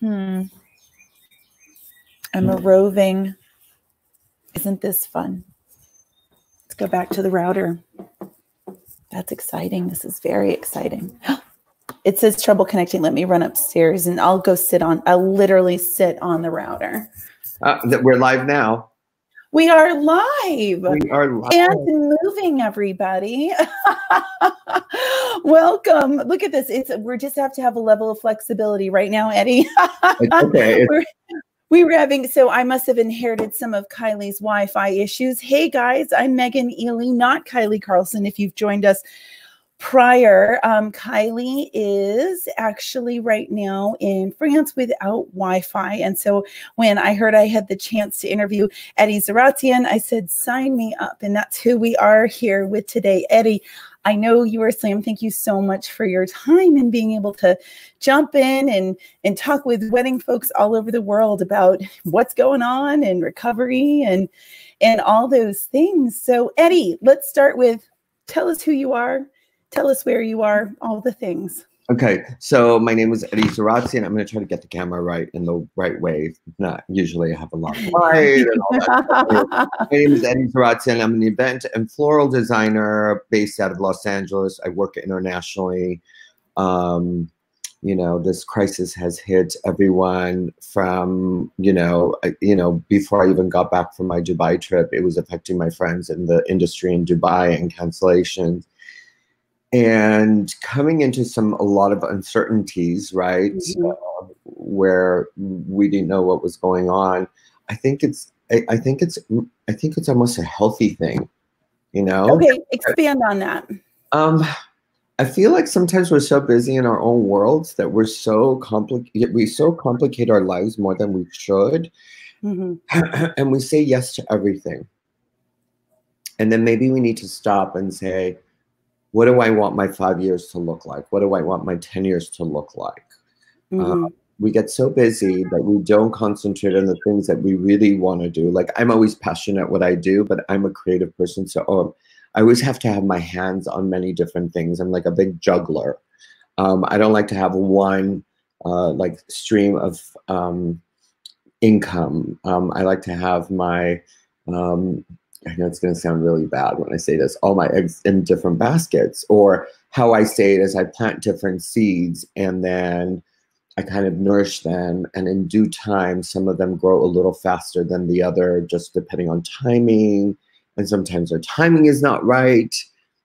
I'm a roving. Isn't this fun? Let's go back to the router. That's exciting. This is very exciting. It says trouble connecting. Let me run upstairs and I'll go I'll literally sit on the router. We're live now. We are live. We are live. And moving, everybody. Welcome. Look at this. We just have to have a level of flexibility right now, Eddie. It's okay. We were having, so I must have inherited some of Kylie's Wi-Fi issues. Hey guys, I'm Megan Ely, not Kylie Carlson. If you've joined us prior, Kylie is actually right now in France without Wi-Fi. And so when I heard I had the chance to interview Eddie Zaratsian, I said, sign me up. And that's who we are here with today. Eddie, I know you are Slam. Thank you so much for your time and being able to jump in and talk with wedding folks all over the world about what's going on and recovery and all those things. So Eddie, let's start with, tell us who you are. Tell us where you are, all the things. Okay, so my name is Eddie Zaratsian. I'm going to try to get the camera right in the right way. Not usually I have a lot of light and all that. My name is Eddie Zaratsian. I'm an event and floral designer based out of Los Angeles. I work internationally. You know, this crisis has hit everyone from, before I even got back from my Dubai trip, it was affecting my friends in the industry in Dubai and cancellations. And coming into a lot of uncertainties, right, where we didn't know what was going on. I think it's almost a healthy thing, you know. Okay, expand on that. I feel like sometimes we're so busy in our own worlds that we so complicate our lives more than we should, and we say yes to everything. And then maybe we need to stop and say, what do I want my 5 years to look like? What do I want my 10 years to look like? We get so busy that we don't concentrate on the things that we really want to do. Like, I'm always passionate at what I do, but I'm a creative person. So I always have to have my hands on many different things. I'm like a big juggler. I don't like to have one stream of income. I like to have my I know it's going to sound really bad when I say this, all my eggs in different baskets, or how I say it is I plant different seeds and then I kind of nourish them. And in due time, some of them grow a little faster than the other, just depending on timing. And sometimes our timing is not right.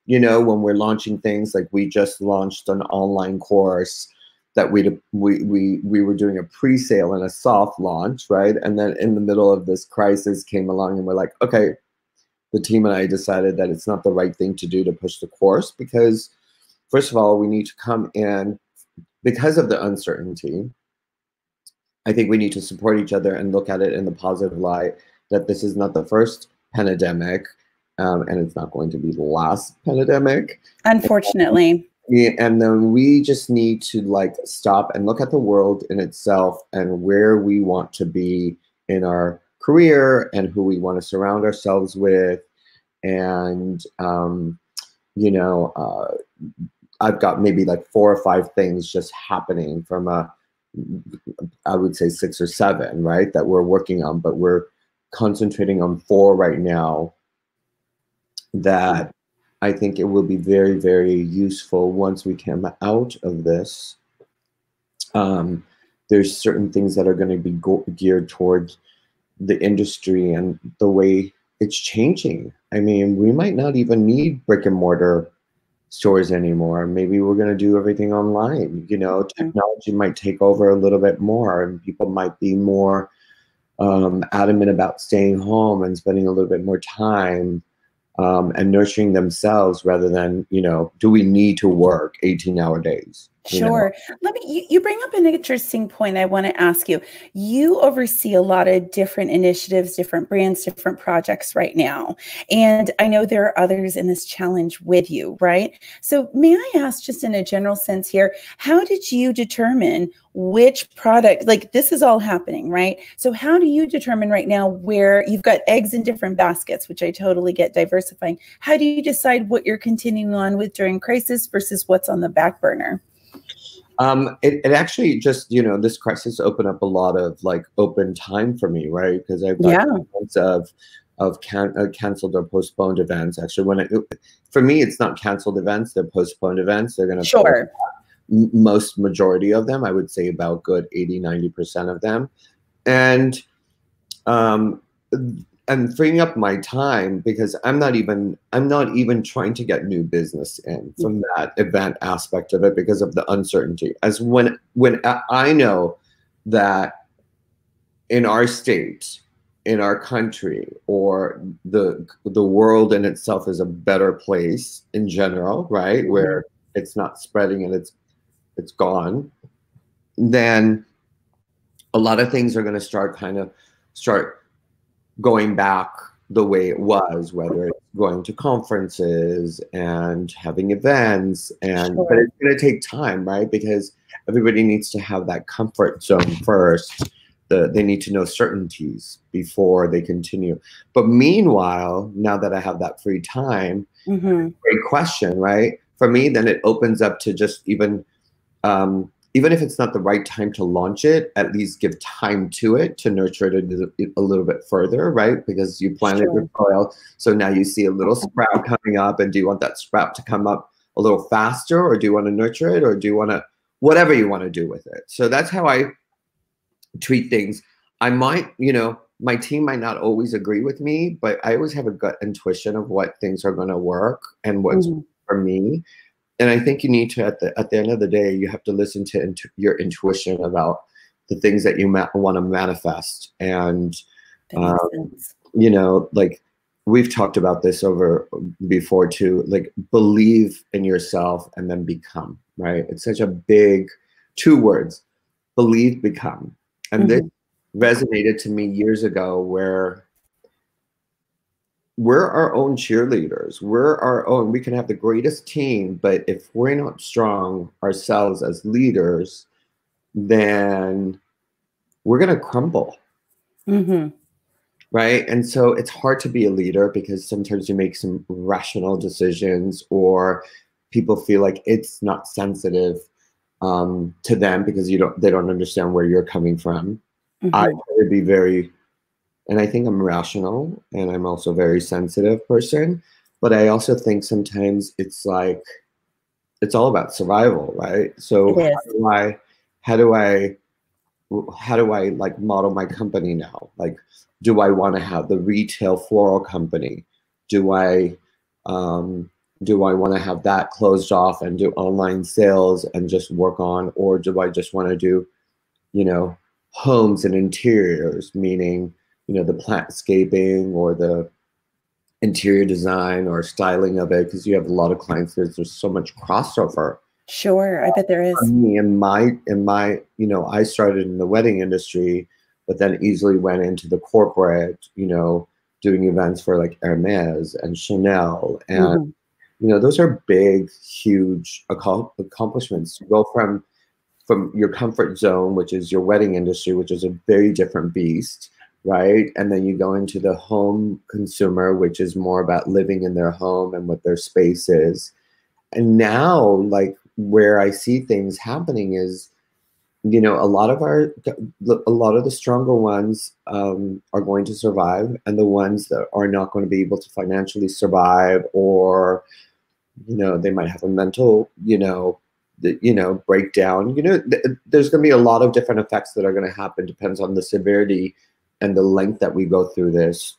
You know, when we're launching things, like we just launched an online course that we were doing a pre-sale and a soft launch, right? And then in the middle of this crisis came along and we're like, okay, the team and I decided that it's not the right thing to do to push the course because, first of all, we need to come in because of the uncertainty. I think we need to support each other and look at it in the positive light that this is not the first pandemic and it's not going to be the last pandemic. Unfortunately. And then we just need to stop and look at the world in itself and where we want to be in our career and who we want to surround ourselves with. And, I've got maybe 4 or 5 things just happening from I would say 6 or 7, right, that we're working on, but we're concentrating on 4 right now that I think it will be very, very useful once we come out of this. There's certain things that are going to be geared towards the industry and the way it's changing. I mean, we might not even need brick and mortar stores anymore. Maybe we're going to do everything online. You know, technology might take over a little bit more and people might be more adamant about staying home and spending a little bit more time and nurturing themselves rather than, do we need to work 18-hour days? Sure. You bring up an interesting point I want to ask you. You oversee a lot of different initiatives, different brands, different projects right now. And I know there are others in this challenge with you, right? So may I ask, just in a general sense here, how did you determine which product, this is all happening, right? So how do you determine right now where you've got eggs in different baskets, which I totally get diversifying. How do you decide what you're continuing on with during crisis versus what's on the back burner? It actually just, you know, this crisis opened up a lot of like open time for me, right? Because I've got months of canceled or postponed events. Actually, for me, it's not canceled events; they're postponed events. They're going to most majority of them, I would say about good 80–90% of them, and freeing up my time, because I'm not even trying to get new business in from that event aspect of it because of the uncertainty. As when I know that in our state, in our country, or the world in itself is a better place in general, right? Where it's not spreading and it's gone, then a lot of things are going to start going back the way it was, whether it's going to conferences and having events, and but it's going to take time, right? Because everybody needs to have that comfort zone first. They need to know certainties before they continue. But meanwhile, now that I have that free time, great question, right? For me, then it opens up to just even if it's not the right time to launch it, at least give time to it, to nurture it a little bit further, right? Because you planted the soil, so now you see a little sprout coming up, and do you want that sprout to come up a little faster, or do you want to nurture it, or do you want to, whatever you want to do with it. So that's how I treat things. I might, you know, my team might not always agree with me, but I always have a gut intuition of what things are going to work and what's for me. And I think you need to, at the end of the day, you have to listen to your intuition about the things that you want to manifest. And, you know, like we've talked about this before too, like believe in yourself and then become, right? It's such a big 2 words, believe, become. And this resonated to me years ago, where we're our own cheerleaders. We're our own. We can have the greatest team, but if we're not strong ourselves as leaders, then we're going to crumble. Right? And so it's hard to be a leader, because sometimes you make some rational decisions, or people feel like it's not sensitive to them because they don't understand where you're coming from. I try to be very, and I think I'm rational, and I'm also a very sensitive person, but I also think sometimes it's like, it's all about survival, right? So how do I like model my company now? Like, do I want to have the retail floral company? Do I want to have that closed off and do online sales and just work on, or do I just want to do, you know, homes and interiors, meaning, you know, the plantscaping or the interior design or styling of it? Because you have a lot of clients, there's so much crossover. Sure, I bet there is. In my, you know, I started in the wedding industry, but then easily went into the corporate, you know, doing events for like Hermes and Chanel, and you know, those are big, huge accomplishments. You go from your comfort zone, which is your wedding industry, which is a very different beast, right? And then you go into the home consumer, which is more about living in their home and what their space is. And now, like, where I see things happening is, you know, a lot of the stronger ones are going to survive, and the ones that are not going to be able to financially survive, or, you know, they might have a mental, breakdown. You know, there's going to be a lot of different effects that are going to happen. Depends on the severity and the length that we go through this.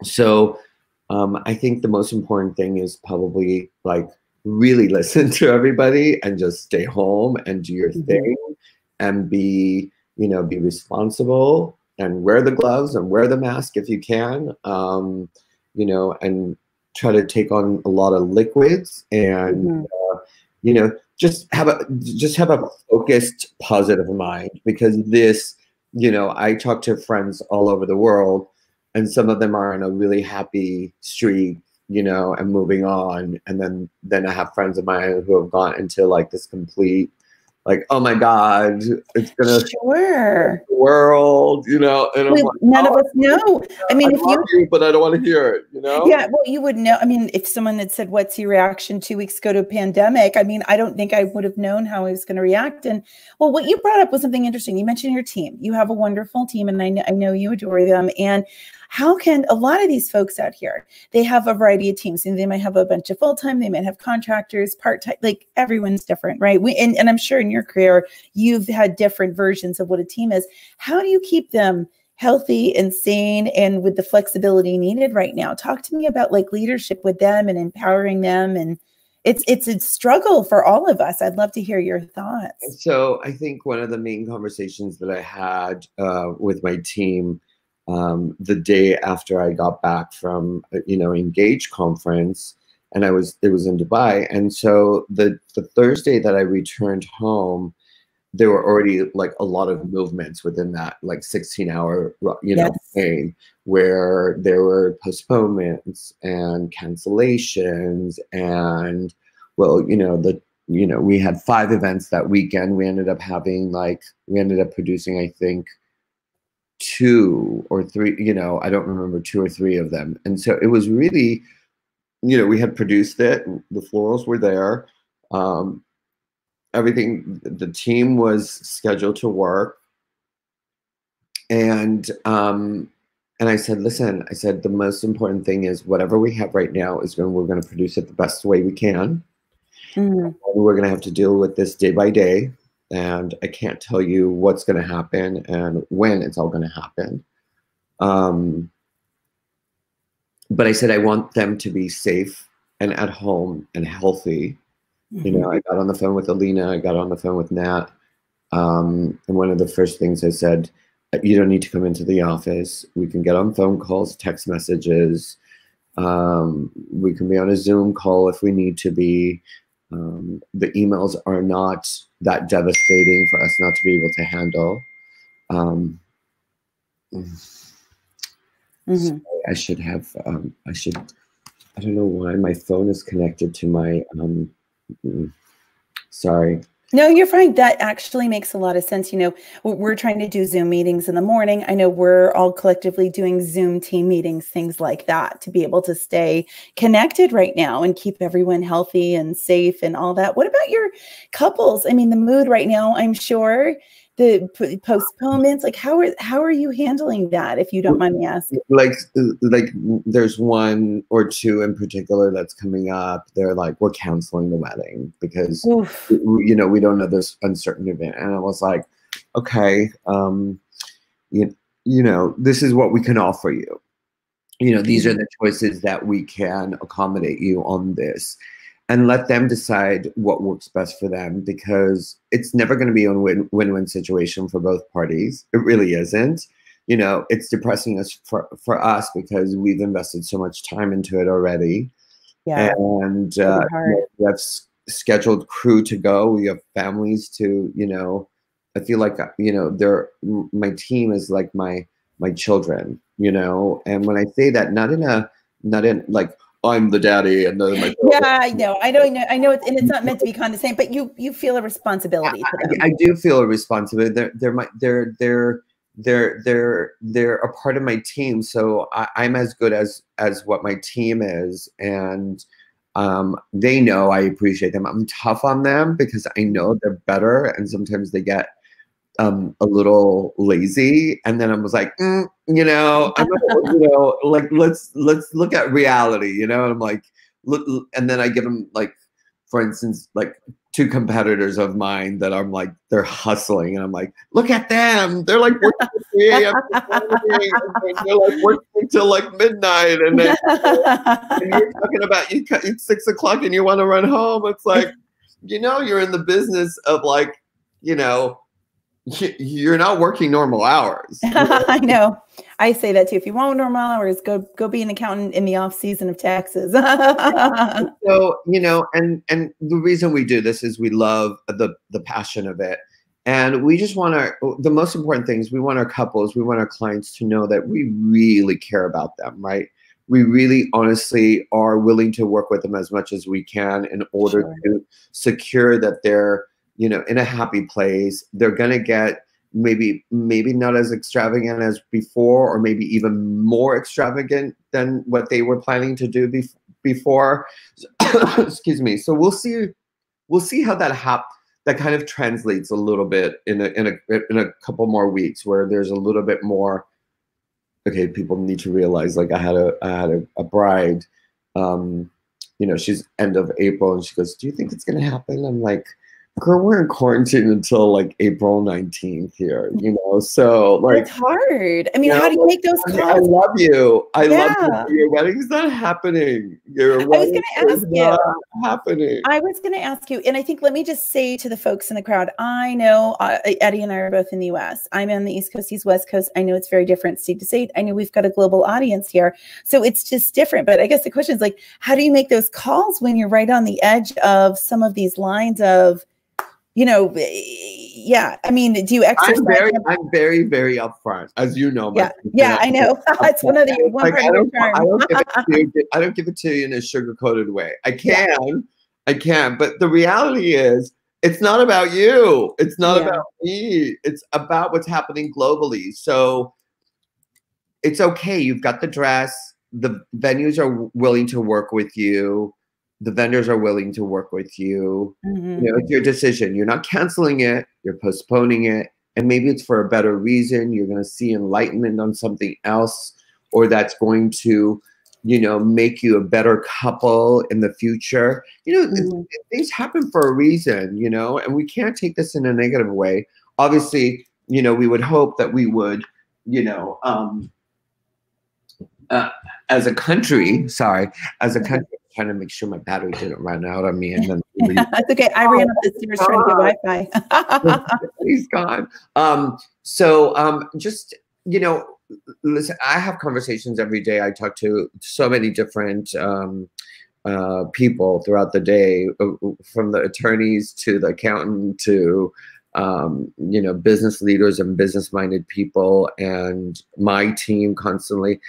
So I think the most important thing is probably like really listen to everybody and just stay home and do your thing, and be responsible and wear the gloves and wear the mask if you can, you know, and try to take on a lot of liquids, and you know, just have a focused, positive mind, because this, you know, I talk to friends all over the world, and some of them are on a really happy streak, you know, and moving on, and then I have friends of mine who have gone into like this complete like, oh my God, it's gonna Sure. the world, you know. And I'm like, None of oh, us know. I mean, I if love you you, but I don't want to hear it, you know? yeah, well, you would know. I mean, if someone had said, "What's your reaction 2 weeks ago to a pandemic?" I mean, I don't think I would have known how I was going to react. And well, what you brought up was something interesting. You mentioned your team. You have a wonderful team, and I know you adore them. And how can a lot of these folks out here? They have a variety of teams, and they might have a bunch of full time. They might have contractors, part time. Like everyone's different, right? And I'm sure in your career you've had different versions of what a team is. How do you keep them healthy and sane and with the flexibility needed right now? Talk to me about like leadership with them and empowering them. And it's a struggle for all of us. I'd love to hear your thoughts. So I think one of the main conversations that I had with my team the day after I got back from, Engage conference, and it was in Dubai. And so the Thursday that I returned home, there were already like a lot of movements within that like 16-hour Yes. chain, where there were postponements and cancellations, and we had 5 events that weekend. We ended up producing, I think, 2 or 3, I don't remember, 2 or 3 of them. And so it was really, we had produced it, the florals were there, everything, the team was scheduled to work. And I said, listen, the most important thing is whatever we have right now is we're going to produce it the best way we can. Mm-hmm. We're going to have to deal with this day by day. And I can't tell you what's going to happen and when it's all going to happen. But I said, I want them to be safe and at home and healthy. Mm-hmm. I got on the phone with Alina, I got on the phone with Nat. And one of the first things I said, you don't need to come into the office. We can get on phone calls, text messages. We can be on a Zoom call if we need to be. The emails are not that devastating for us not to be able to handle. Mm-hmm. So I should have, I don't know why my phone is connected to my, sorry. No, you're fine. That actually makes a lot of sense. We're trying to do Zoom meetings in the morning. I know we're all collectively doing Zoom team meetings, things like that, to be able to stay connected right now and keep everyone healthy and safe and all that. What about your couples? I mean, the mood right now, I'm sure, the postponements, like how are you handling that, if you don't mind me asking? Like there's 1 or 2 in particular that's coming up. They're like, we're canceling the wedding because we don't know this uncertain event. And I was like, okay, this is what we can offer you. These are the choices that we can accommodate you on this. And let them decide what works best for them, because it's never going to be a win-win situation for both parties. It really isn't. It's depressing us for us because we've invested so much time into it already. Yeah. And we have scheduled crew to go. We have families to, I feel like, my team is like my children, and when I say that, not in like, I'm the daddy and my yeah, I know, and it's not meant to be condescending, but you feel a responsibility to them. I do feel a responsibility. They're a part of my team, so I'm as good as what my team is, and they know I appreciate them. I'm tough on them because I know they're better, and sometimes they get a little lazy, and then I was like, I'm like, let's look at reality, and I'm like, look, and then I give them, like, for instance, like 2 competitors of mine that I'm like, they're hustling, and I'm like, look at them, they're like working at 3 a.m. and they're like working until like midnight, and then and you're talking about it's 6 o'clock and you want to run home. It's like, you're in the business of like, you're not working normal hours. I know. I say that too. If you want normal hours, go be an accountant in the off season of taxes. So, and the reason we do this is we love the passion of it. And we just want the most important thing is we want our couples, we want our clients to know that we really care about them, right? We really honestly are willing to work with them as much as we can in order to secure that they're in a happy place. They're going to get maybe not as extravagant as before, or maybe even more extravagant than what they were planning to do before. Excuse me. So we'll see how that kind of translates a little bit in a couple more weeks, where there's a little bit more. Okay, people need to realize, like, I had a bride. She's end of April, and she goes, "Do you think it's gonna happen?" I'm like, "Girl, we're in quarantine until like April 19th here, so like it's hard. I mean, how do you make those calls? I love you. I love you. Your wedding's not happening. Your wedding is not happening. I was going to ask you, and I think, let me just say to the folks in the crowd, I know Eddie and I are both in the US. I'm on the East Coast, he's West Coast. I know it's very different state to state. I know we've got a global audience here, so it's just different. But I guess the question is, like, how do you make those calls when you're right on the edge of some of these lines of, yeah. I mean, do you exercise? I'm very, very upfront, as you know. Yeah, I know. It's one of the one part of your charm. I don't give it to you in a sugar-coated way. I can, but the reality is, it's not about you. It's not about me. It's about what's happening globally. So it's okay. You've got the dress. The venues are willing to work with you. The vendors are willing to work with you. It's your decision. You're not canceling it. You're postponing it. And maybe it's for a better reason. You're going to see enlightenment on something else, or that's going to, make you a better couple in the future. Things happen for a reason, and we can't take this in a negative way. Obviously, we would hope that we would, as a country, trying to make sure my battery didn't run out on me, and then that's okay. I ran up the stairs trying to get Wi-Fi. He's gone. Just listen. I have conversations every day. I talk to so many different people throughout the day, from the attorneys to the accountant to business leaders and business-minded people, and my team constantly.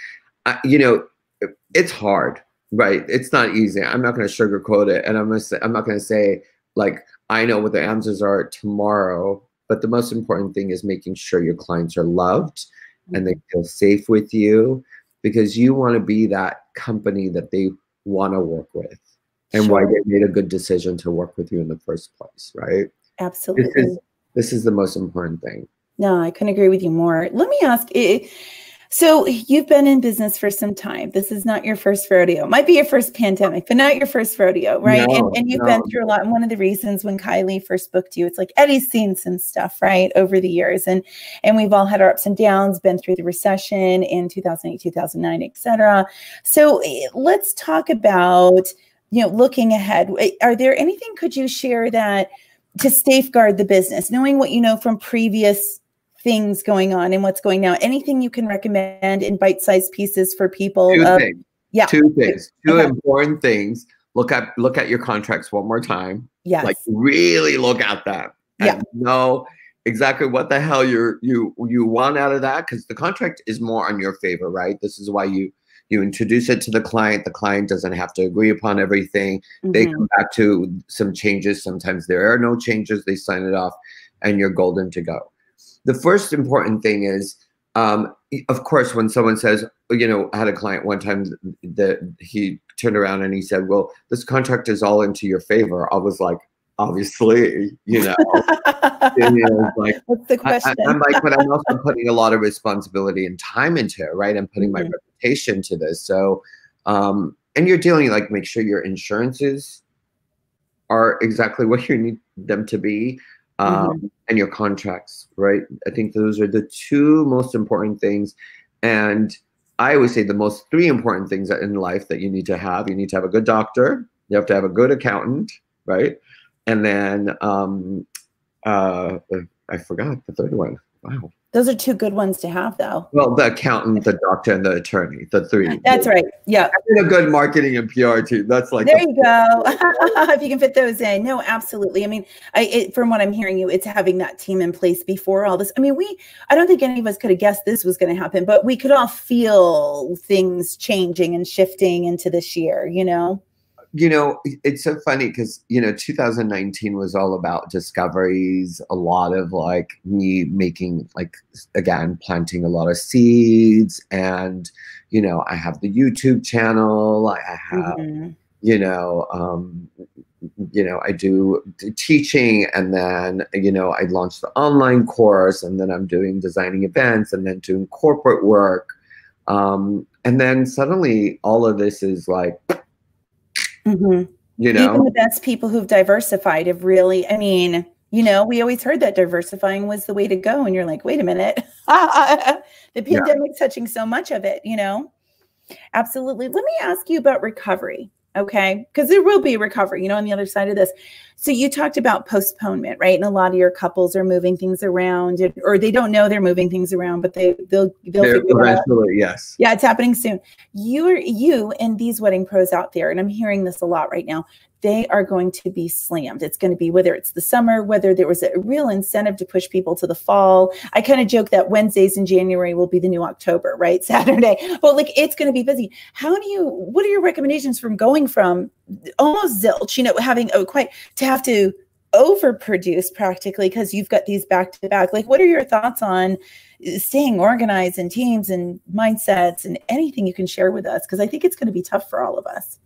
It's hard. Right. It's not easy. I'm not going to sugarcoat it. And I'm not going to say, like, I know what the answers are tomorrow. But the most important thing is making sure your clients are loved and they feel safe with you, because you want to be that company that they want to work with, and why they made a good decision to work with you in the first place. Right. Absolutely. This is the most important thing. No, I couldn't agree with you more. Let me ask, so you've been in business for some time. This is not your first rodeo. It might be your first pandemic, but not your first rodeo, right? And you've been through a lot. And one of the reasons when Kylie first booked you, it's like Eddie's seen some stuff, right, over the years. And we've all had our ups and downs, been through the recession in 2008, 2009, et cetera. So let's talk about, looking ahead. Are there anything, could you share that to safeguard the business, knowing what you know from previous things going on and what's going now? Anything you can recommend in bite-sized pieces for people? Two things. Two important things. Look at your contracts one more time. Yes. Like, really look at them. And know exactly what the hell you want out of that, because the contract is more on your favor, right? This is why you introduce it to the client. The client doesn't have to agree upon everything. They come back to some changes. Sometimes there are no changes. They sign it off, and you're golden to go. The first important thing is, of course, when someone says, I had a client one time that he turned around and he said, "Well, this contract is all into your favor." I was like, obviously, What's the question? I'm like, but I'm also putting a lot of responsibility and time into it, right? I'm putting my reputation to this. So, and you're dealing, like, make sure your insurances are exactly what you need them to be. And your contracts, right? I think those are the two most important things. And I always say the three important things in life that you need to have. You need to have a good doctor. You have to have a good accountant, right? And then I forgot the third one. Wow. Those are two good ones to have, though. Well, the accountant, the doctor, and the attorney, the three. That's right. Yeah. And a good marketing and PR team. That's like, there you go. If you can fit those in. No, absolutely. I mean, from what I'm hearing it's having that team in place before all this. I mean, I don't think any of us could have guessed this was going to happen, but we could all feel things changing and shifting into this year, you know, it's so funny because, you know, 2019 was all about discoveries, a lot of like me making, like, again, planting a lot of seeds. And, you know, I have the YouTube channel. I have, you know, I do teaching, and then, you know, I launched the online course, and then I'm doing designing events, and then doing corporate work. And then suddenly all of this is like, you know, even the best people who've diversified have really, I mean, you know, we always heard that diversifying was the way to go. And you're like, wait a minute, the pandemic's touching so much of it, you know? Absolutely. Let me ask you about recovery. Okay. Because there will be recovery, you know, on the other side of this. So you talked about postponement, right? And a lot of your couples are moving things around, or they don't know they're moving things around, but they'll figure it out. Yes. Yeah, it's happening soon. You and these wedding pros out there, and I'm hearing this a lot right now, they are going to be slammed. It's going to be, whether it's the summer, whether there was a real incentive to push people to the fall. I kind of joke that Wednesdays in January will be the new October, right? Saturday. Well, like, it's going to be busy. What are your recommendations from going from almost zilch, you know, having to have to overproduce practically because you've got these back to back? Like, what are your thoughts on staying organized in teams and mindsets, and anything you can share with us? Because I think it's going to be tough for all of us.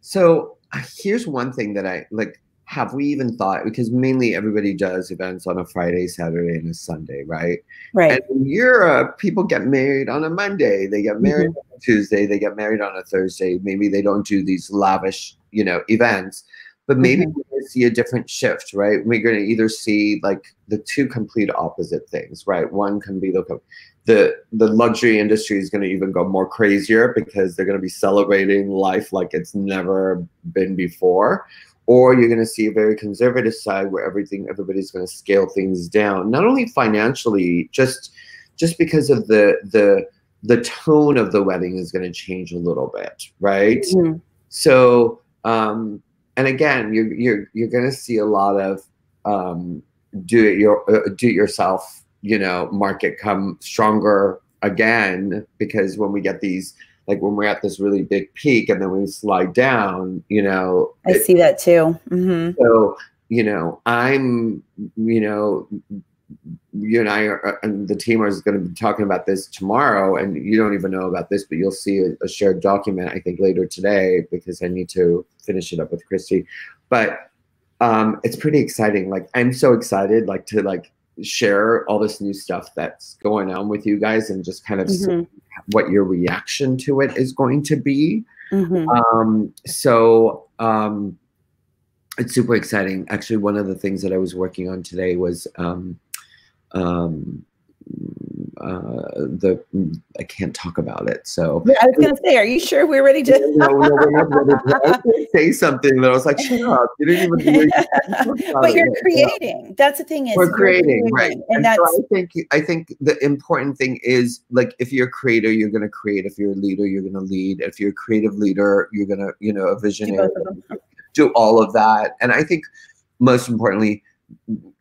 So here's one thing that I like, have we even thought, because mainly everybody does events on a Friday, Saturday, and a Sunday, right? Right. And in Europe, people get married on a Monday, they get married on a Tuesday, they get married on a Thursday. Maybe they don't do these lavish, you know, events, but maybe we're going to see a different shift, right? We're going to either see like the two complete opposite things, right? One can be the luxury industry is going to even go more crazier because they're going to be celebrating life like it's never been before. Or you're going to see a very conservative side where everybody's going to scale things down, not only financially, just because of the tone of the wedding is going to change a little bit, right? So, and again, you're going to see a lot of do it yourself, you know, market come stronger again, because when we get these, like when we're at this really big peak and then we slide down, you know. I see that too. So, you know, you know, you and I and the team are going to be talking about this tomorrow, and you don't even know about this, but you'll see a shared document, I think, later today, because I need to finish it up with Christy. But it's pretty exciting. Like, I'm so excited, like, to like share all this new stuff that's going on with you guys, and just kind of see what your reaction to it is going to be. It's super exciting. Actually, one of the things that I was working on today was I can't talk about it. So yeah, I was gonna say, are you sure we're ready to? No, we're not ready to. I was gonna say something that I was like, shut up! You didn't even. But you're creating. That's the thing, is we're creating, right? And that's. So I think the important thing is, like, if you're a creator, you're gonna create. If you're a leader, you're gonna lead. If you're a creative leader, you're gonna, you know, a visionary, do all of that. And I think most importantly,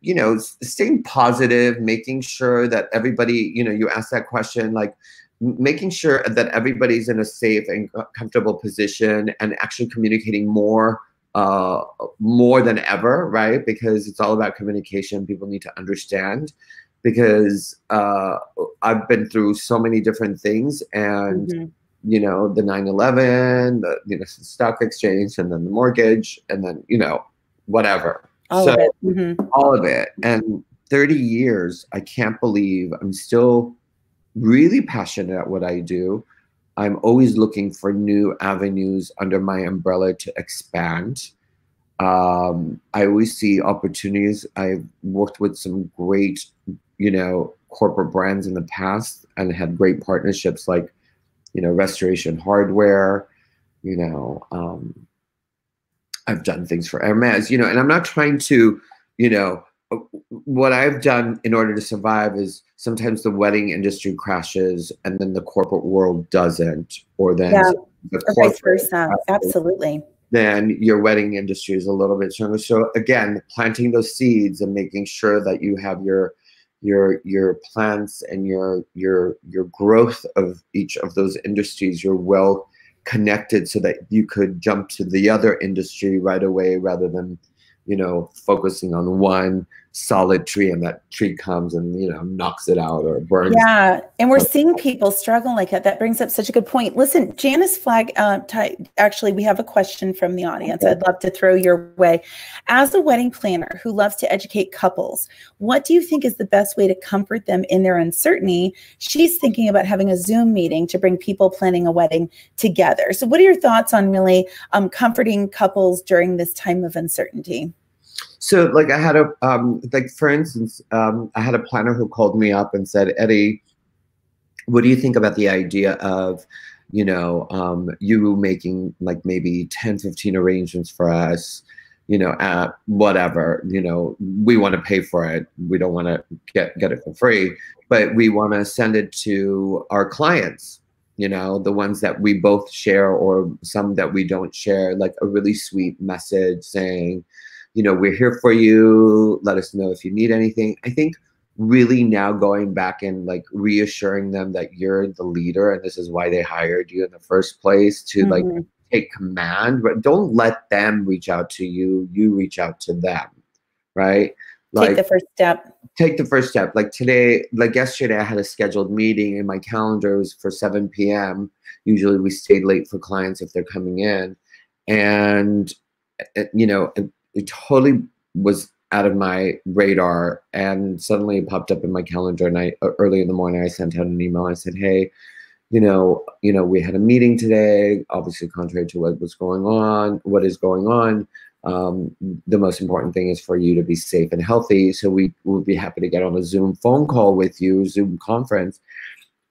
you know, staying positive, making sure that everybody, you know, you ask that question, like making sure that everybody's in a safe and comfortable position, and actually communicating more than ever, right? Because it's all about communication. People need to understand, because I've been through so many different things, and you know, the 9/11, the, you know, stock exchange, and then the mortgage, and then, you know, whatever. All of it. All of it. And 30 years, I can't believe I'm still really passionate at what I do. I'm always looking for new avenues under my umbrella to expand. I always see opportunities. I've worked with some great, you know, corporate brands in the past, and had great partnerships, like, you know, Restoration Hardware, you know, I've done things for Hermes, you know, and I'm not trying to, you know, what I've done in order to survive is sometimes the wedding industry crashes and then the corporate world doesn't, or then the or vice versa. Absolutely. Then your wedding industry is a little bit stronger. So again, planting those seeds and making sure that you have your plants and your growth of each of those industries, you're well connected so that you could jump to the other industry right away rather than, you know, focusing on one solid tree and that tree comes and, you know, knocks it out or burns. Yeah. And we're seeing people struggle like that. That brings up such a good point. Listen, Janice Flag, actually, we have a question from the audience. Okay. I'd love to throw your way. As a wedding planner who loves to educate couples, what do you think is the best way to comfort them in their uncertainty? She's thinking about having a Zoom meeting to bring people planning a wedding together. So what are your thoughts on really comforting couples during this time of uncertainty? So like I had a, like for instance, I had a planner who called me up and said, Eddie, what do you think about the idea of, you know, you making like maybe 10, 15 arrangements for us, you know, at whatever, you know, we want to pay for it. We don't want to get it for free, but we want to send it to our clients, you know, the ones that we both share or some that we don't share, like a really sweet message saying, you know, we're here for you. Let us know if you need anything. I think really now going back and like reassuring them that you're the leader and this is why they hired you in the first place to like take command, but don't let them reach out to you. You reach out to them, right? Like, take the first step. Take the first step. Like today, like yesterday, I had a scheduled meeting and my calendar was for 7 p.m. Usually we stay late for clients if they're coming in. And, you know, it totally was out of my radar, and suddenly it popped up in my calendar. And early in the morning, I sent out an email. I said, "Hey, you know, we had a meeting today. Obviously, contrary to what is going on. The most important thing is for you to be safe and healthy. So we would be happy to get on a Zoom phone call with you, Zoom conference,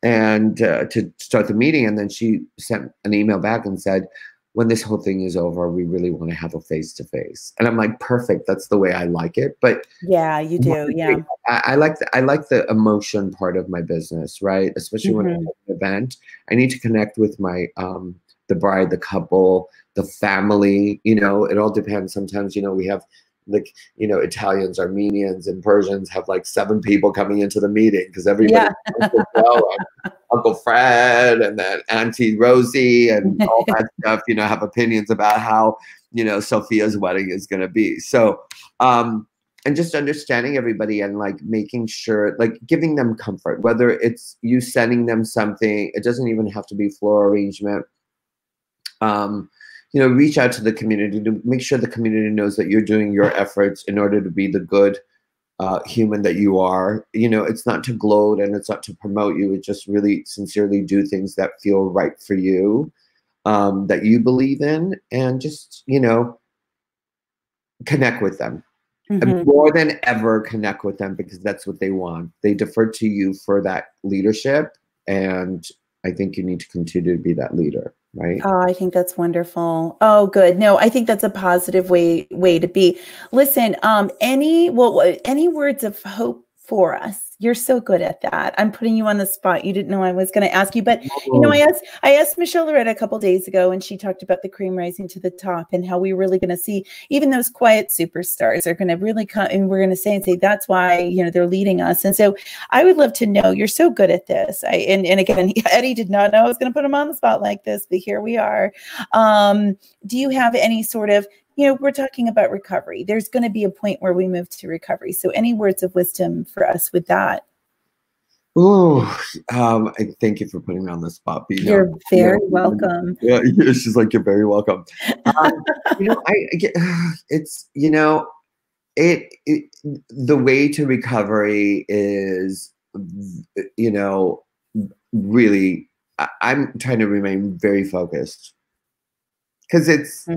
and to start the meeting." And then she sent an email back and said, when this whole thing is over, we really want to have a face-to-face. And I'm like, perfect. That's the way I like it. But yeah, you do. Yeah. I like the emotion part of my business, right? Especially when I have an event, I need to connect with my, the bride, the couple, the family, you know, it all depends. Sometimes, you know, we have like, you know, Italians, Armenians, and Persians have like 7 people coming into the meeting because everybody, Uncle Fred and then Auntie Rosie and all that stuff, you know, have opinions about how, you know, Sophia's wedding is going to be. So, and just understanding everybody and like making sure, like giving them comfort, whether it's you sending them something, it doesn't even have to be floral arrangement. You know, reach out to the community to make sure the community knows that you're doing your efforts in order to be the good human that you are. You know, it's not to gloat and it's not to promote you. It's just really sincerely do things that feel right for you, that you believe in, and just, you know, connect with them. And more than ever, connect with them because that's what they want. They defer to you for that leadership, and I think you need to continue to be that leader. Right. Oh, I think that's wonderful. Oh, good. No, I think that's a positive way to be. Listen, any words of hope for us? You're so good at that. I'm putting you on the spot. You didn't know I was going to ask you, but you know, I asked Michelle Loretta a couple days ago, and she talked about the cream rising to the top and how we're really going to see even those quiet superstars are going to really come, and we're going to say that's why, you know, they're leading us. And so I would love to know, you're so good at this. And again, Eddie did not know I was going to put him on the spot like this, but here we are. Do you have any sort of, you know, we're talking about recovery. There's going to be a point where we move to recovery. So any words of wisdom for us with that? Oh, thank you for putting me on the spot. You're very welcome. Yeah, she's like, you're very welcome. You know, it's, you know, the way to recovery is, you know, really, I'm trying to remain very focused. Because it's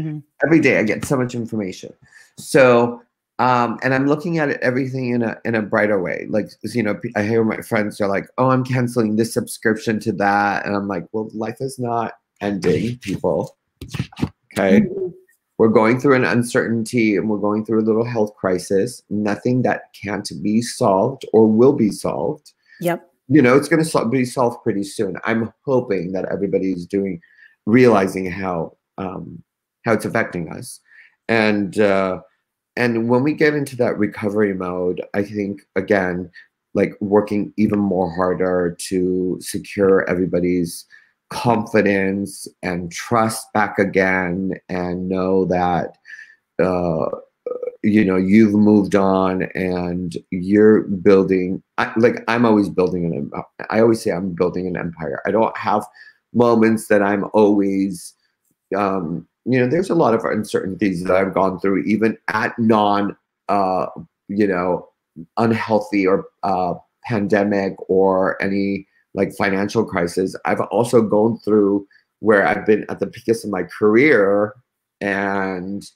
every day I get so much information. So, and I'm looking at everything in a brighter way. Like, you know, I hear my friends are like, oh, I'm canceling this subscription to that. And I'm like, well, life is not ending, people. Okay. We're going through an uncertainty and we're going through a little health crisis. Nothing that can't be solved or will be solved. Yep. You know, it's going to be solved pretty soon. I'm hoping that everybody's realizing how it's affecting us. And when we get into that recovery mode, I think, again, like working even more harder to secure everybody's confidence and trust back again, and know that you know, you've moved on and you're building. I'm always building I always say I'm building an empire. I don't have moments that I'm always you know, there's a lot of uncertainties that I've gone through, even at you know, unhealthy or pandemic or any like financial crisis. I've also gone through where I've been at the peak of my career and,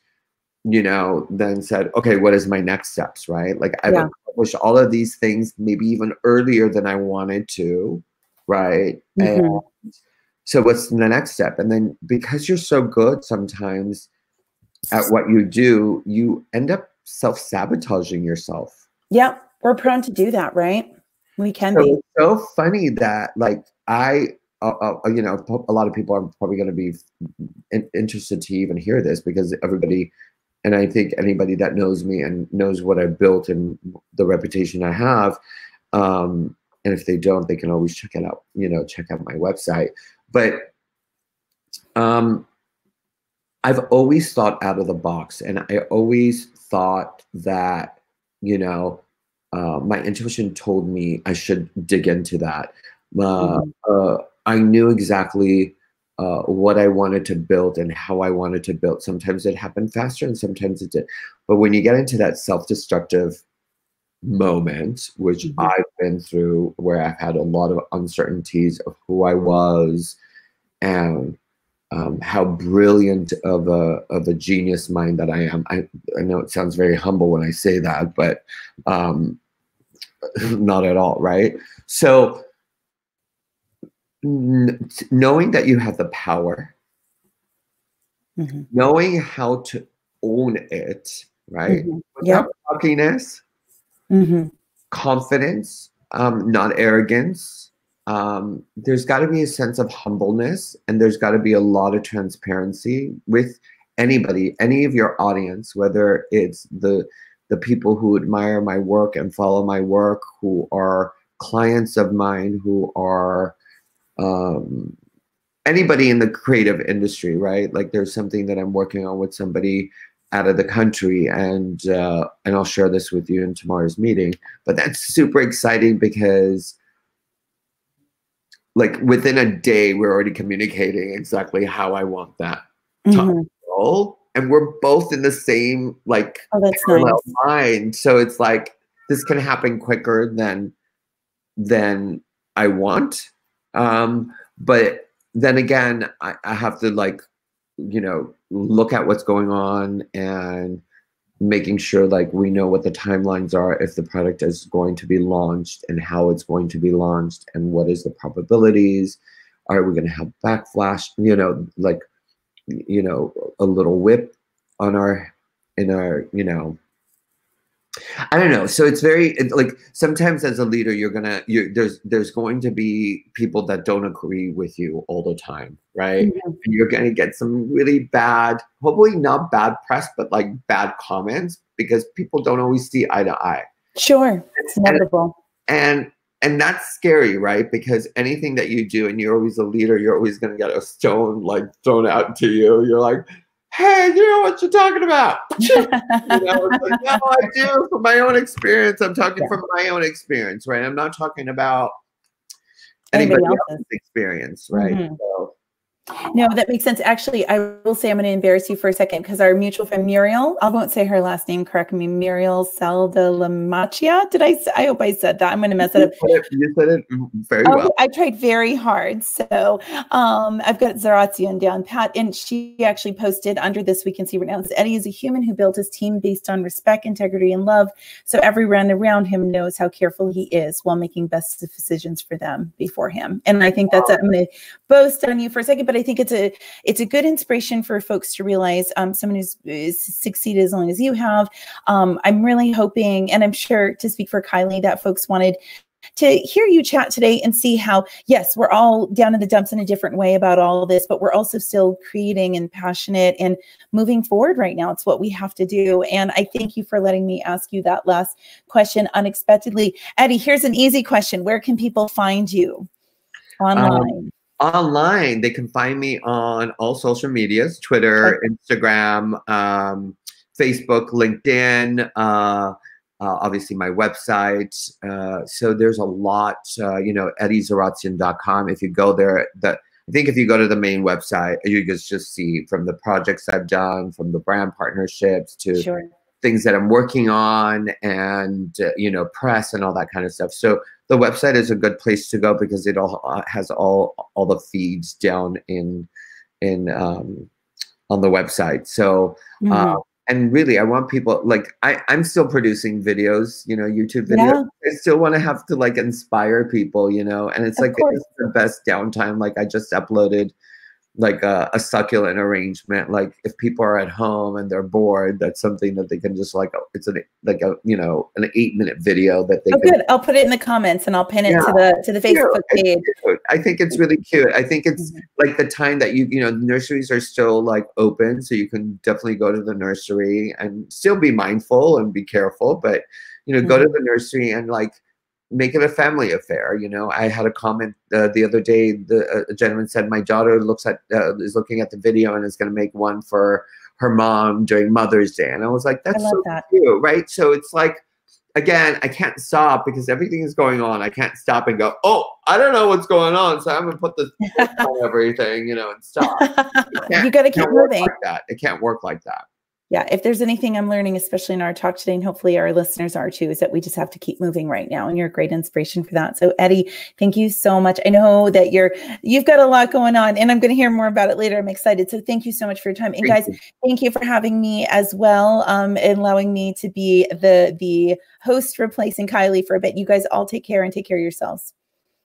you know, then said, okay, what is my next steps, right? Like I've accomplished all of these things, maybe even earlier than I wanted to, right? And so what's the next step? And then because you're so good sometimes at what you do, you end up self-sabotaging yourself. Yeah, we're prone to do that, right? We can be. It's so funny that like you know, a lot of people are probably going to be interested to even hear this, because everybody, and I think anybody that knows me and knows what I've built and the reputation I have, and if they don't, they can always check it out, you know, check out my website. But I've always thought out of the box, and I always thought that, you know, my intuition told me I should dig into that. I knew exactly what I wanted to build and how I wanted to build. Sometimes it happened faster and sometimes it did. But when you get into that self-destructive moment, which I've been through, where I've had a lot of uncertainties of who I was and how brilliant of a genius mind that I am. I know it sounds very humble when I say that, but not at all, right? So knowing that you have the power, knowing how to own it, right? Without cockiness, confidence, not arrogance. There's got to be a sense of humbleness, and there's got to be a lot of transparency with anybody, any of your audience, whether it's the people who admire my work and follow my work, who are clients of mine, who are anybody in the creative industry, right? Like there's something that I'm working on with somebody out of the country, and I'll share this with you in tomorrow's meeting. But that's super exciting because like within a day, we're already communicating exactly how I want that to roll. And we're both in the same like parallel mind. So it's like this can happen quicker than I want. But then again, I have to like, you know, look at what's going on and making sure like we know what the timelines are, if the product is going to be launched and how it's going to be launched and what is the probabilities. Are we going to have backlash, you know, like, you know, a little whip on in our, you know, I don't know. So it's very like sometimes as a leader, there's going to be people that don't agree with you all the time, right? And you're going to get some really bad, hopefully not bad press, but like bad comments, because people don't always see eye to eye. Sure, it's inevitable. And that's scary, right? Because anything that you do, and you're always a leader, you're always going to get a stone like thrown out to you. You're like, hey, you know what you're talking about? You know, it's like, no, I do from my own experience. I'm talking from my own experience, right? I'm not talking about anybody else's experience, right? So, no, that makes sense. Actually, I will say I'm going to embarrass you for a second, because our mutual friend Muriel, I won't say her last name, correct me, Muriel Saldalamacchia. I hope I said that. I'm going to mess it up. You said it very well. I tried very hard. So I've got Zaratsian down pat, and she actually posted under This Week in Secret Now, Eddie is a human who built his team based on respect, integrity, and love. So everyone around him knows how careful he is while making best decisions for them before him. And I think that's, I'm going to boast on you for a second, but I think it's a good inspiration for folks to realize someone who's succeeded as long as you have. I'm really hoping, and I'm sure to speak for Kylie, that folks wanted to hear you chat today and see how, yes, we're all down in the dumps in a different way about all of this, but we're also still creating and passionate and moving forward right now. It's what we have to do. And I thank you for letting me ask you that last question unexpectedly. Eddie, here's an easy question. Where can people find you online? Online, they can find me on all social medias, Twitter, Instagram, Facebook, LinkedIn, obviously my website. So there's a lot, EddieZaratsian.com. If you go there, I think if you go to the main website, you just see from the projects I've done, from the brand partnerships to things that I'm working on, and press and all that kind of stuff. So the website is a good place to go because it all has all the feeds down in on the website. So and really, I want people, like, I'm still producing videos, YouTube videos. I still want to have to like inspire people, and it's like it's the best downtime. Like I just uploaded like a succulent arrangement. Like if people are at home and they're bored, that's something that they can just like, it's an 8-minute video that they can. Good. I'll put it in the comments and I'll pin it to the Facebook page. I think it's really cute. I think it's like the time that nurseries are still like open, so you can definitely go to the nursery and still be mindful and be careful, but go to the nursery and like make it a family affair. I had a comment the other day. A gentleman said, my daughter is looking at the video and is going to make one for her mom during Mother's Day. And I was like, that's so cute, right? So it's like, again, I can't stop because everything is going on. I can't stop and go, oh, I don't know what's going on, so I'm going to put this on everything, and stop. You got to keep moving. It can't work like that. Yeah, if there's anything I'm learning, especially in our talk today, and hopefully our listeners are too, is that we just have to keep moving right now. And you're a great inspiration for that. So Eddie, thank you so much. I know that you've got a lot going on, and I'm going to hear more about it later. I'm excited. So thank you so much for your time. And guys, thank you for having me as well, and allowing me to be the host replacing Kylie for a bit. You guys all take care and take care of yourselves.